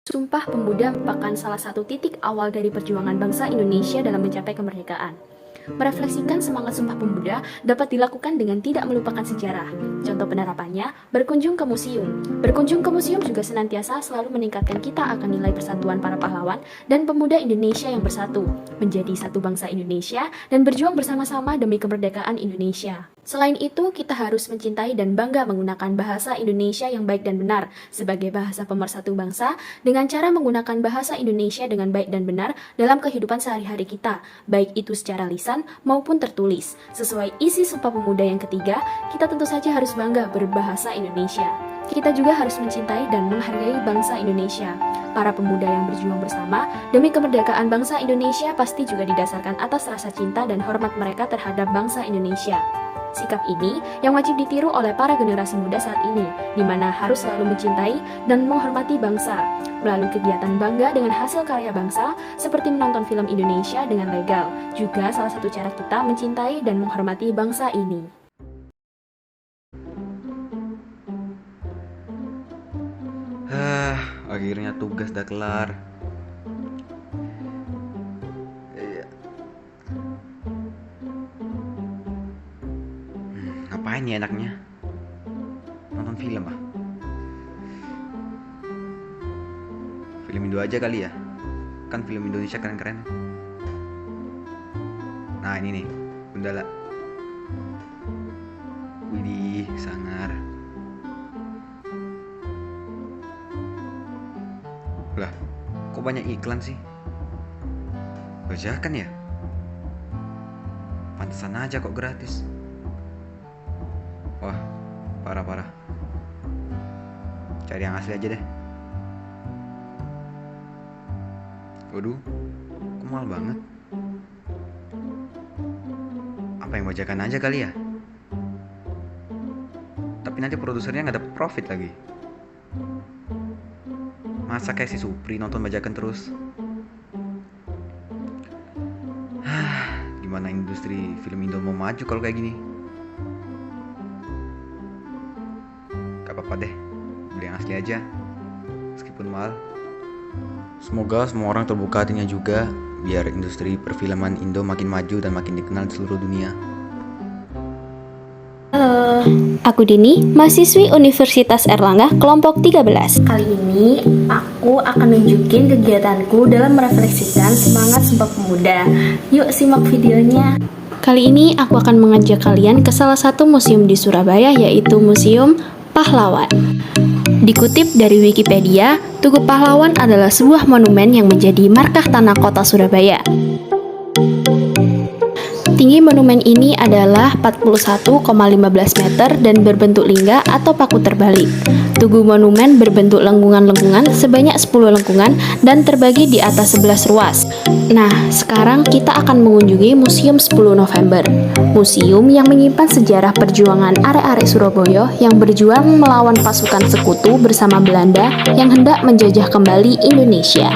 Sumpah Pemuda merupakan salah satu titik awal dari perjuangan bangsa Indonesia dalam mencapai kemerdekaan. Merefleksikan semangat Sumpah Pemuda dapat dilakukan dengan tidak melupakan sejarah. Contoh penerapannya, berkunjung ke museum. Berkunjung ke museum juga senantiasa selalu meningkatkan kita akan nilai persatuan para pahlawan dan pemuda Indonesia yang bersatu, menjadi satu bangsa Indonesia dan berjuang bersama-sama demi kemerdekaan Indonesia. Selain itu, kita harus mencintai dan bangga menggunakan bahasa Indonesia yang baik dan benar sebagai bahasa pemersatu bangsa dengan cara menggunakan bahasa Indonesia dengan baik dan benar dalam kehidupan sehari-hari kita, baik itu secara lisan maupun tertulis. Sesuai isi Sumpah Pemuda yang ketiga, kita tentu saja harus bangga berbahasa Indonesia. Kita juga harus mencintai dan menghargai bangsa Indonesia. Para pemuda yang berjuang bersama demi kemerdekaan bangsa Indonesia pasti juga didasarkan atas rasa cinta dan hormat mereka terhadap bangsa Indonesia. Sikap ini yang wajib ditiru oleh para generasi muda saat ini, di mana harus selalu mencintai dan menghormati bangsa, melalui kegiatan bangga dengan hasil karya bangsa, seperti menonton film Indonesia dengan legal, juga salah satu cara kita mencintai dan menghormati bangsa ini. Akhirnya tugas udah kelar. Ngapain ya enaknya? Nonton film ah? Film Indo aja kali ya? Kan film Indonesia keren-keren. Nah ini nih, Gundala. Widih, sangar. Lah, kok banyak iklan sih? Bajakan ya? Pantesan aja kok gratis. Wah, parah-parah. Cari yang asli aja deh. Waduh, kok mahal banget. Apa yang bajakan aja kali ya? Tapi nanti produsernya nggak dapet profit lagi. Masa kayak si Supri nonton bajakan terus? Gimana industri film Indo mau maju kalau kayak gini? Gak apa-apa deh, beli yang asli aja, meskipun mahal. Semoga semua orang terbuka hatinya juga, biar industri perfilman Indo makin maju dan makin dikenal di seluruh dunia. Halo, aku Dini, mahasiswi Universitas Erlangga, kelompok 13. Kali ini, aku akan nunjukin kegiatanku dalam merefleksikan semangat Sumpah Pemuda. Yuk simak videonya. Kali ini, aku akan mengajak kalian ke salah satu museum di Surabaya, yaitu Museum Pahlawan. Dikutip dari Wikipedia, Tugu Pahlawan adalah sebuah monumen yang menjadi markah tanah kota Surabaya. Tinggi monumen ini adalah 41,15 meter dan berbentuk lingga atau paku terbalik. Tugu monumen berbentuk lengkungan-lengkungan sebanyak 10 lengkungan dan terbagi di atas 11 ruas. Nah, sekarang kita akan mengunjungi Museum 10 November. Museum yang menyimpan sejarah perjuangan arek-arek Surabaya yang berjuang melawan pasukan sekutu bersama Belanda yang hendak menjajah kembali Indonesia.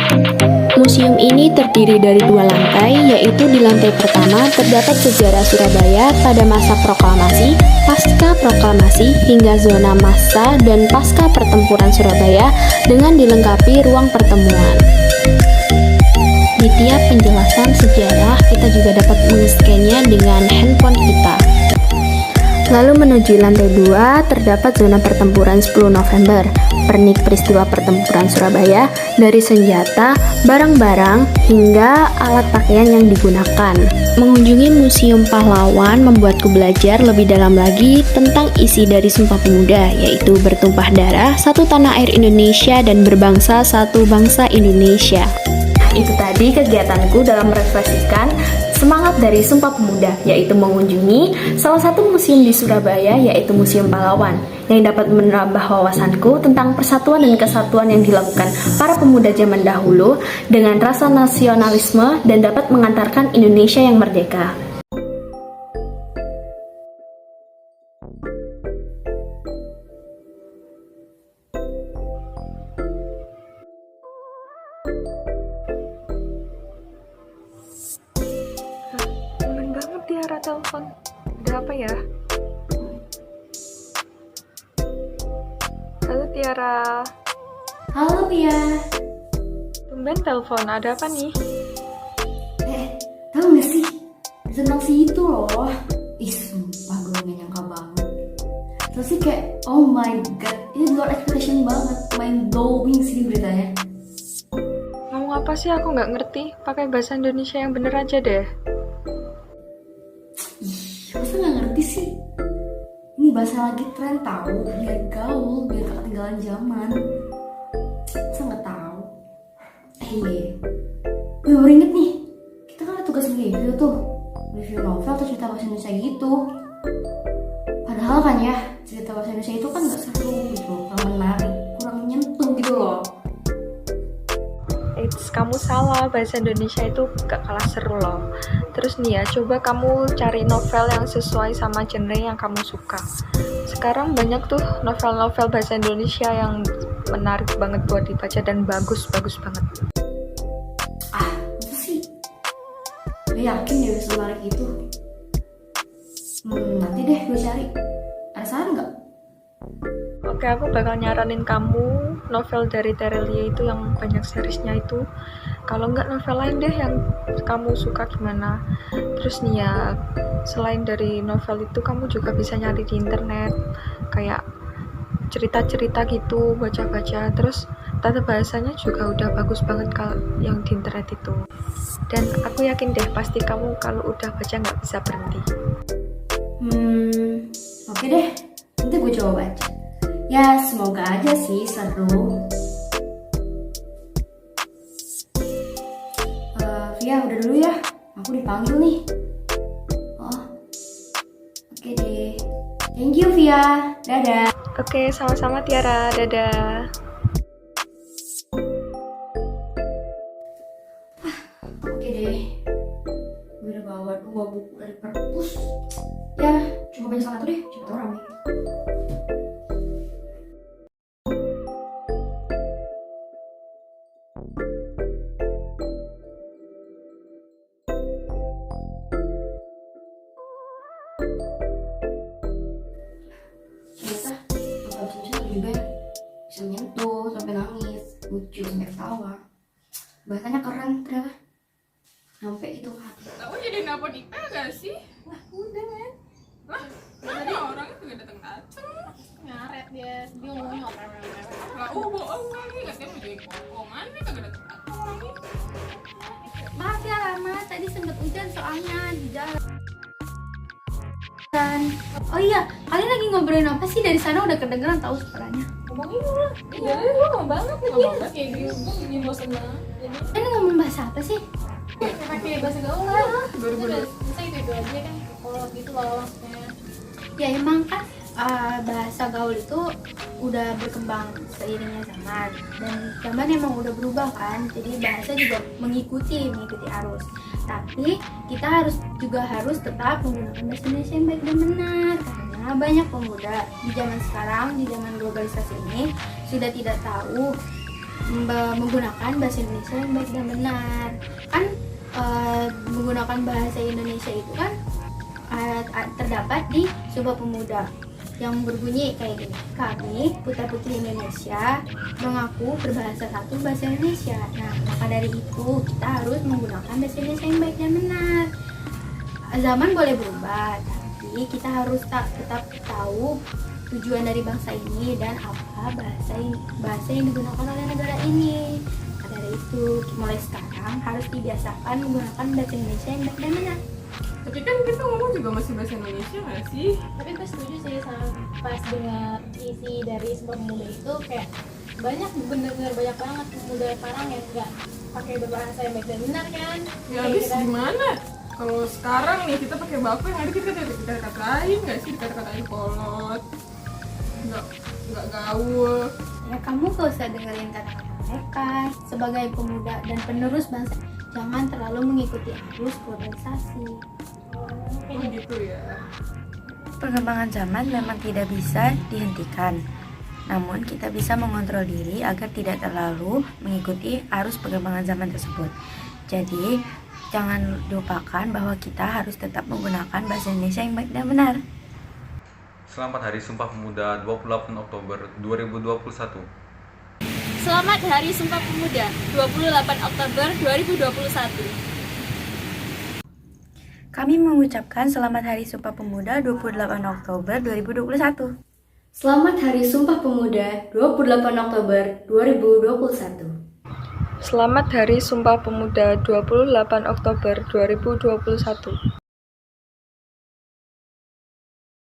Museum ini terdiri dari 2 lantai, yaitu di lantai pertama terdapat sejarah Surabaya pada masa proklamasi, pasca proklamasi, hingga zona massa dan pasca pertempuran Surabaya dengan dilengkapi ruang pertemuan. Di tiap penjelasan sejarah, kita juga dapat men-scan-nya dengan handphone kita. Lalu menuju lantai 2, terdapat zona pertempuran 10 November, pernik peristiwa pertempuran Surabaya, dari senjata, barang-barang, hingga alat pakaian yang digunakan. Mengunjungi Museum Pahlawan membuatku belajar lebih dalam lagi tentang isi dari Sumpah Pemuda, yaitu bertumpah darah, satu tanah air Indonesia dan berbangsa satu bangsa Indonesia. Itu tadi kegiatanku dalam merefleksikan semangat dari Sumpah Pemuda, yaitu mengunjungi salah satu museum di Surabaya, yaitu Museum Pahlawan, yang dapat menambah wawasanku tentang persatuan dan kesatuan yang dilakukan para pemuda zaman dahulu dengan rasa nasionalisme dan dapat mengantarkan Indonesia yang merdeka. Tumben banget Tiara telepon. Ada apa ya? Halo Tiara. Halo Pia. Ben telepon, ada apa nih? Tahu gak sih? Senang sih itu loh. Sumpah gue gak nyangka banget. Terus sih kayak, oh my god, ini luar expectation banget. Mind blowing sih beritanya. Ngomong apa sih, aku nggak ngerti. Pakai bahasa Indonesia yang bener aja deh. Masa gak ngerti sih? Ini bahasa lagi tren tahu, biar gaul, biar gak ketinggalan zaman. Masa gak tahu? Gue baru inget nih, kita kan ada tugas review tuh, review novel atau cerita bahasa Indonesia gitu. Padahal kan ya, cerita bahasa Indonesia itu kan gak seru gitu, kurang menarik, kurang menyentuh gitu loh. Kamu salah, bahasa Indonesia itu gak kalah seru loh. Terus nih ya, coba kamu cari novel yang sesuai sama genre yang kamu suka. Sekarang banyak tuh novel-novel bahasa Indonesia yang menarik banget buat dibaca dan bagus-bagus banget. Itu sih, gue yakin dia bisa menarik itu. Nanti deh gue cari. Ada saran gak? Oke, aku bakal nyaranin kamu novel dari Terelie itu yang banyak seriesnya itu. Kalau nggak novel lain deh yang kamu suka gimana. Terus nih ya, selain dari novel itu kamu juga bisa nyari di internet kayak cerita-cerita gitu, baca-baca. Terus tata bahasanya juga udah bagus banget kalau yang di internet itu. Dan aku yakin deh pasti kamu kalau udah baca nggak bisa berhenti. Oke deh, nanti gue coba baca. Ya semoga aja sih seru. Via udah dulu ya, aku dipanggil nih. Oh, oke deh. Thank you Via, dadah. Oke, sama-sama Tiara, dadah. Oke deh, gue udah bawa 2 buku dari perpus. Ya, cuma baca satu deh, cepet orang nih. Ternyata novel bisa juga ya, bisa menyentuh sampai nangis, lucu sampai ketawa. Bahasanya keren ternyata, sampai itu hati. Kamu jadi nelpon Ipa gak sih? Wah udah men. Lah, mana orangnya juga dateng-dateng. Ngaret dia ngomongnya apa-apa. Lah, bohong lagi, katanya mau jadi koko. Mana kagak dateng-dateng orangnya. Maaf ya lama, tadi sempet hujan soalnya di jalan. Oh iya, kalian lagi ngobrolin apa sih? Dari sana udah kedengeran tahu suaranya. Ngomongin lah. Iya, gue ngomong banget lagi. Ngomong banget kayak gitu, gue bikin bosen banget. Jadi, Kalian ngomong bahasa apa sih? pakai bahasa gaul lah. Baru-baru. Bisa itu aja kan kalau gitu loh maksudnya. Ya emang kan bahasa gaul itu udah berkembang seiringnya zaman, dan zaman emang udah berubah kan, jadi bahasa juga mengikuti arus. Tapi kita harus tetap menggunakan bahasa Indonesia yang baik dan benar, karena banyak pemuda di zaman sekarang, di zaman globalisasi ini sudah tidak tahu menggunakan bahasa Indonesia yang baik dan benar. Kan menggunakan bahasa Indonesia itu kan terdapat di Sumpah Pemuda yang berbunyi kayak gini. Kami, putra-putri Indonesia, mengaku berbahasa satu bahasa Indonesia. Nah, maka dari itu kita harus menggunakan bahasa Indonesia yang baik dan benar. Zaman boleh berubah, tapi kita harus tetap tahu tujuan dari bangsa ini dan apa bahasa yang digunakan oleh negara ini. Maka dari itu, mulai sekarang harus dibiasakan menggunakan bahasa Indonesia yang baik dan benar. Tapi kan kita ngomong juga masih bahasa Indonesia gak sih? Tapi gue setuju sih sama pas dengar isi dari Sumpah Pemuda itu, kayak banyak, bener-bener banyak banget pemuda sekarang yang nggak pakai berbahasa yang baik dan benar kan. Ya Kayak habis kita- gimana? Kalau sekarang nih kita pakai baku yang ada kita dikata-katain gak sih? Dikata-katain kolot, nggak gaul. Ya kamu gak usah dengerin kata-kata mereka. Sebagai pemuda dan penerus bangsa, jangan terlalu mengikuti arus globalisasi. Oh gitu ya. Perkembangan zaman memang tidak bisa dihentikan, namun kita bisa mengontrol diri agar tidak terlalu mengikuti arus perkembangan zaman tersebut. Jadi, jangan lupakan bahwa kita harus tetap menggunakan bahasa Indonesia yang baik dan benar. Selamat Hari Sumpah Pemuda 28 Oktober 2021. Selamat Hari Sumpah Pemuda 28 Oktober 2021. Kami mengucapkan Selamat Hari Sumpah Pemuda 28 Oktober 2021. Selamat Hari Sumpah Pemuda 28 Oktober 2021. Selamat Hari Sumpah Pemuda 28 Oktober 2021.